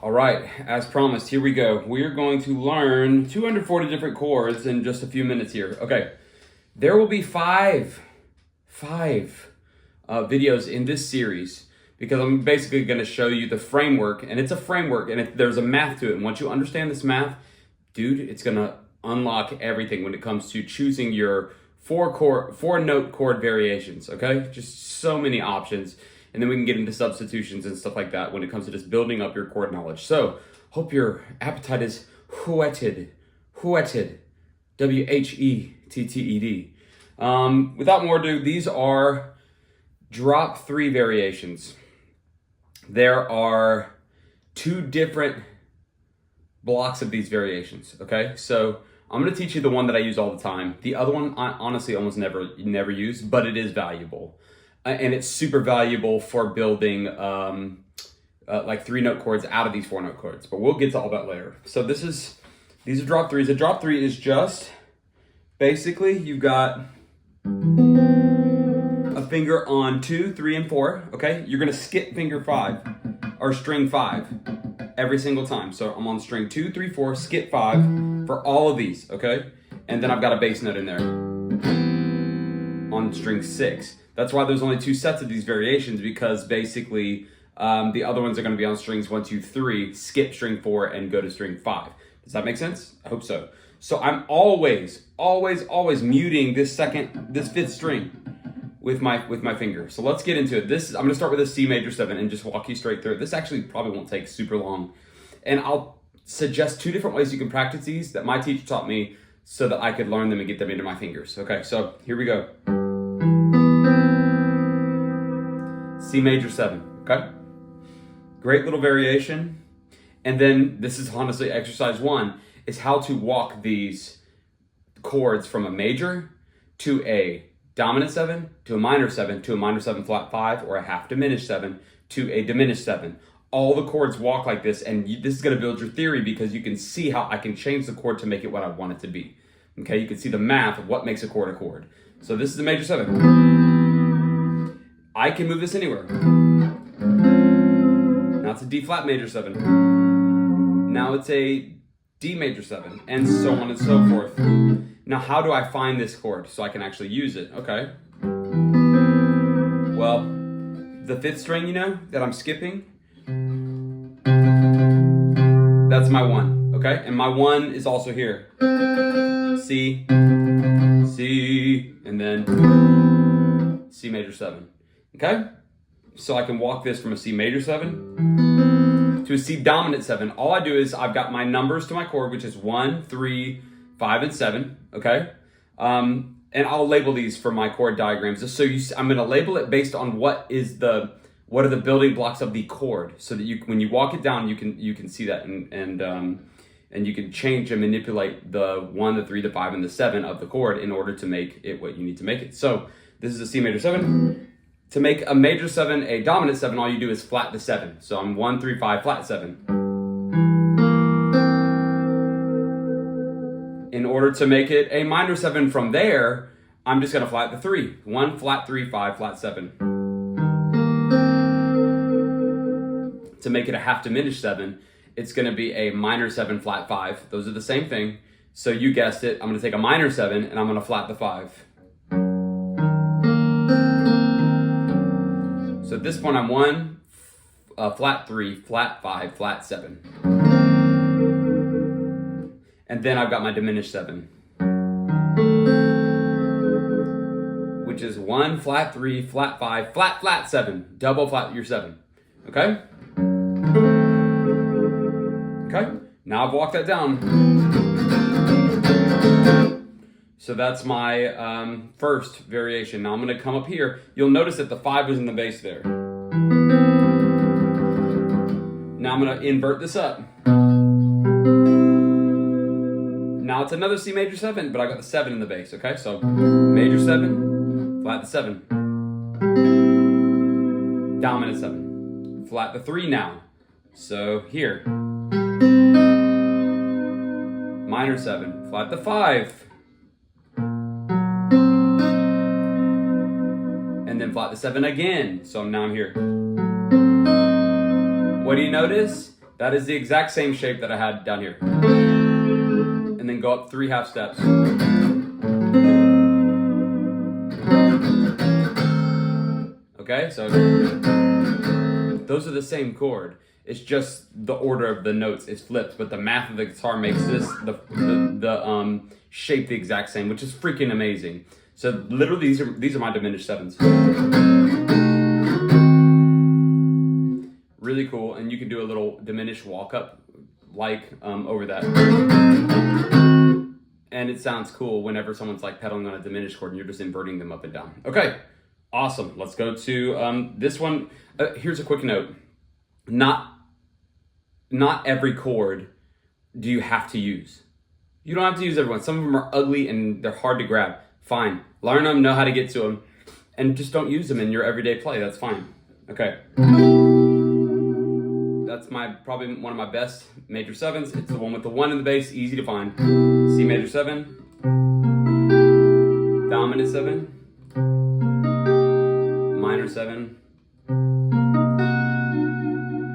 All right, as promised, here we go. We're going to learn 240 different chords in just a few minutes here. Okay, there will be five videos in this series because I'm basically going to show you the framework, and it's a framework, and there's a math to it. And once you understand this math, dude, it's going to unlock everything when it comes to choosing your four note chord variations. Okay, just so many options. And then we can get into substitutions and stuff like that when it comes to just building up your chord knowledge. So, hope your appetite is whetted. W-H-E-T-T-E-D. Without more ado, these are drop 3 variations. There are 2 different blocks of these variations, okay? So, I'm going to teach you the one that I use all the time. The other one, I honestly almost never use, but it is valuable. And it's super valuable for building like 3-note chords out of these 4-note chords. But we'll get to all that later. So these are drop 3s. A drop 3 is just basically you've got a finger on 2, 3, and 4. Okay, you're gonna skip finger 5 or string 5 every single time. So I'm on string 2, 3, 4, skip 5 for all of these. Okay, and then I've got a bass note in there on string 6. That's why there's only 2 sets of these variations, because basically the other ones are going to be on strings 1, 2, 3, skip string 4, and go to string 5. Does that make sense? I hope so. So I'm always muting this 5th string with my finger. So let's get into it. I'm going to start with a C major 7 and just walk you straight through it. This actually probably won't take super long. And I'll suggest 2 different ways you can practice these that my teacher taught me so that I could learn them and get them into my fingers. Okay, so here we go. C major 7, okay? Great little variation. And then this is honestly exercise 1, is how to walk these chords from a major to a dominant 7, to a minor 7, to a minor 7 flat 5, or a half diminished 7, to a diminished 7. All the chords walk like this, and this is gonna build your theory because you can see how I can change the chord to make it what I want it to be. Okay, you can see the math of what makes a chord a chord. So this is a major 7. I can move this anywhere. Now it's a D flat major 7. Now it's a D major 7, and so on and so forth. Now how do I find this chord so I can actually use it? Okay. Well, the 5th string, you know, that I'm skipping, that's my 1, okay? And my 1 is also here. C, C, and then C major 7. Okay, so I can walk this from a C major 7 to a C dominant 7. All I do is I've got my numbers to my chord, which is 1, 3, 5, and 7. Okay, and I'll label these for my chord diagrams. Just so I'm going to label it based on what are the building blocks of the chord, so that when you walk it down, you can see that and you can change and manipulate the 1, the 3, the 5, and the 7 of the chord in order to make it what you need to make it. So this is a C major 7. To make a major 7 a dominant 7, all you do is flat the 7. So I'm 1, 3, 5, flat 7. In order to make it a minor 7 from there, I'm just going to flat the 3. 1, flat 3, 5, flat 7. To make it a half diminished 7, it's going to be a minor 7, flat 5. Those are the same thing. So you guessed it, I'm going to take a minor 7 and I'm going to flat the 5. So at this point, I'm 1, flat 3, flat 5, flat 7. And then I've got my diminished 7, which is 1, flat 3, flat 5, flat, flat 7. Double flat your 7. Okay? Okay, now I've walked that down. So that's my first variation. Now I'm going to come up here. You'll notice that the 5 is in the bass there. Now I'm going to invert this up. Now it's another C major 7, but I got the 7 in the bass, okay? So major 7, flat the 7. Dominant 7. Flat the 3 now. So here. Minor 7, flat the 5. And then flat the 7 again. So now I'm here. What do you notice? That is the exact same shape that I had down here. And then go up 3 half steps. Okay, so those are the same chord. It's just the order of the notes is flipped, but the math of the guitar makes this the shape the exact same, which is freaking amazing. So literally these are my diminished sevens. Really cool, and you can do a little diminished walk up like over that. And it sounds cool whenever someone's like pedaling on a diminished chord and you're just inverting them up and down. Okay, awesome. Let's go to this one. Here's a quick note. Not every chord do you have to use. You don't have to use every one. Some of them are ugly and they're hard to grab. Fine. Learn them, know how to get to them, and just don't use them in your everyday play. That's fine. Okay. That's probably one of my best major sevens. It's the one with the 1 in the bass, easy to find. C major 7, dominant 7, minor 7,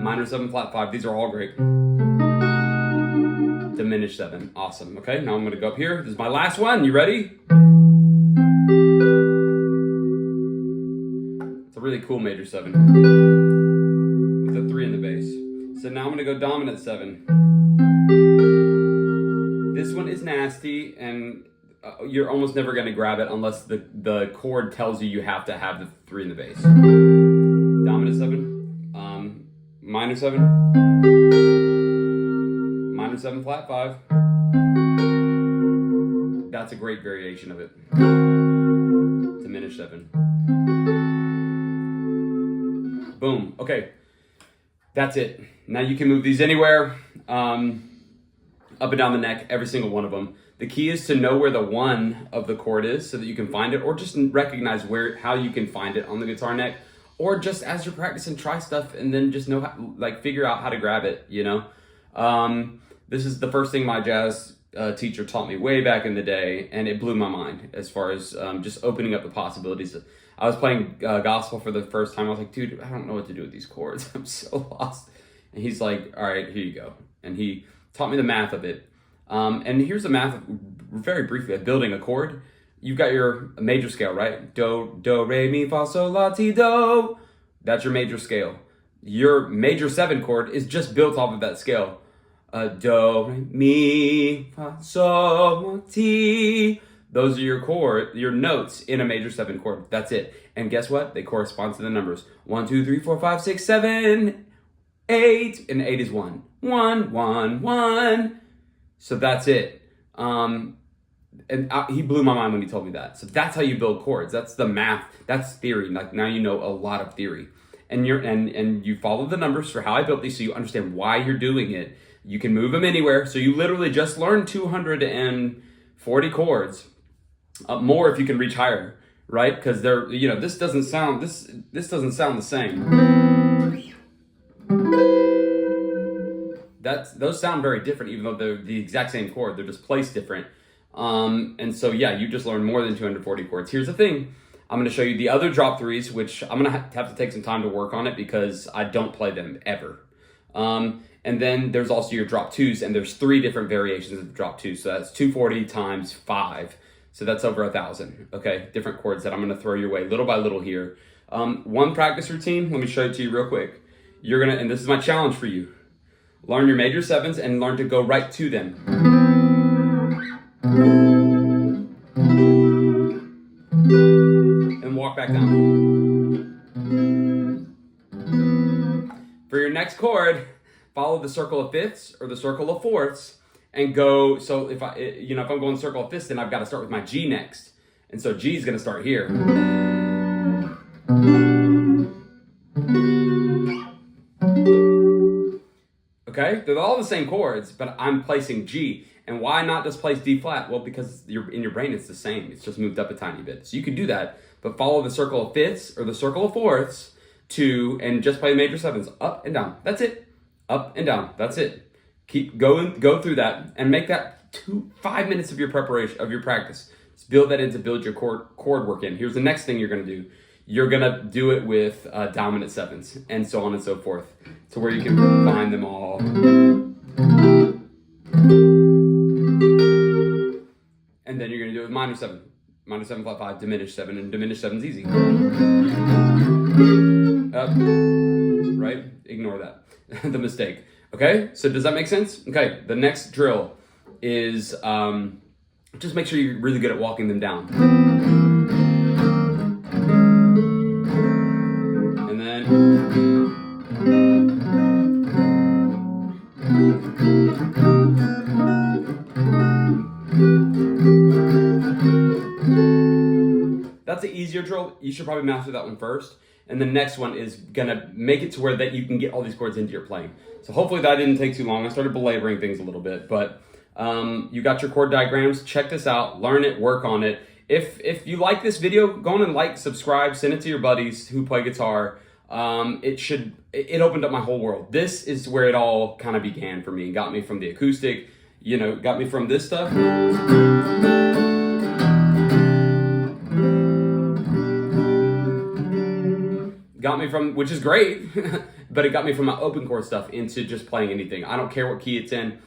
minor 7, flat 5. These are all great. Diminished 7. Awesome. Okay, now I'm going to go up here. This is my last one. You ready? It's a really cool major 7 with a 3 in the bass. So now I'm going to go dominant 7. This one is nasty, and you're almost never going to grab it unless the chord tells you have to have the 3 in the bass. Dominant 7, minor 7, minor 7, flat 5. That's a great variation of it. Diminished 7. Boom. Okay. That's it. Now you can move these anywhere, up and down the neck, every single one of them. The key is to know where the 1 of the chord is so that you can find it, or just recognize how you can find it on the guitar neck, or just as you're practicing, try stuff and then just know figure out how to grab it, you know? This is the first thing my jazz teacher taught me way back in the day, and it blew my mind as far as just opening up the possibilities. I was playing gospel for the first time. I was like, dude, I don't know what to do with these chords. I'm so lost. And he's like, all right, here you go. And he taught me the math of it. And here's the math, very briefly, of building a chord. You've got your major scale, right? Do, re, mi, fa, sol, la, ti, do. That's your major scale. Your major 7 chord is just built off of that scale. Do, re, mi, fa, sol, la, ti. Those are your notes in a major 7 chord. That's it. And guess what? They correspond to the numbers. 1, 2, 3, 4, 5, 6, 7, 8. And 8 is 1. 1, 1, 1. So that's it. He blew my mind when he told me that. So that's how you build chords. That's the math. That's theory. Like, now you know a lot of theory. And you follow the numbers for how I built these so you understand why you're doing it. You can move them anywhere. So you literally just learned 240 chords. More if you can reach higher, right? Because this doesn't sound the same. Those sound very different, even though they're the exact same chord. They're just placed different. And so yeah, you just learned more than 240 chords. Here's the thing. I'm going to show you the other drop 3s, which I'm going to have to take some time to work on it because I don't play them ever. And then there's also your drop 2s, and there's 3 different variations of drop 2. So that's 240 times 5. So that's over 1,000, okay? Different chords that I'm gonna throw your way little by little here. One practice routine, let me show it to you real quick. And this is my challenge for you. Learn your major 7s and learn to go right to them. And walk back down. For your next chord, follow the circle of 5ths or the circle of 4ths. And go, so if I'm going circle of 5ths, then I've got to start with my G next. And so G is going to start here. Okay, they're all the same chords, but I'm placing G. And why not just place D flat? Well, because in your brain it's the same. It's just moved up a tiny bit. So you can do that, but follow the circle of 5ths or the circle of 4ths and just play major 7s up and down. That's it. Up and down. That's it. Keep going, go through that, and make that 5 minutes of your preparation, of your practice. Just build that in to build your chord work in. Here's the next thing you're going to do. you're gonna do it with dominant sevenths and so on and so forth, to where you can find them all. And then you're gonna do it with minor 7. Minor 7 flat 5, diminished 7, and diminished 7's easy. Up, right? Ignore that, the mistake. Okay, so does that make sense? Okay, the next drill is just make sure you're really good at walking them down. And then that's an easier drill. You should probably master that one first. And the next one is gonna make it to where that you can get all these chords into your playing. So hopefully that didn't take too long. I started belaboring things a little bit, but you got your chord diagrams. Check this out, learn it, work on it. If you like this video, go on and like, subscribe, send it to your buddies who play guitar. It opened up my whole world. This is where it all kind of began for me. It got me from the acoustic, you know, got me from this stuff. Got me from, which is great, but it got me from my open chord stuff into just playing anything. I don't care what key it's in,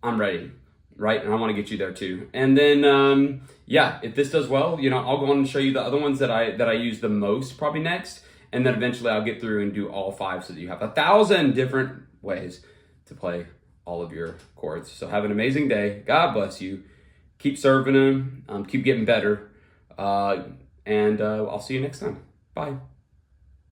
I'm ready, right? And I want to get you there too. And then, yeah, if this does well, you know, I'll go on and show you the other ones that I use the most probably next. And then eventually I'll get through and do all 5 so that you have 1,000 different ways to play all of your chords. So have an amazing day. God bless you. Keep serving them, keep getting better. And I'll see you next time. Bye.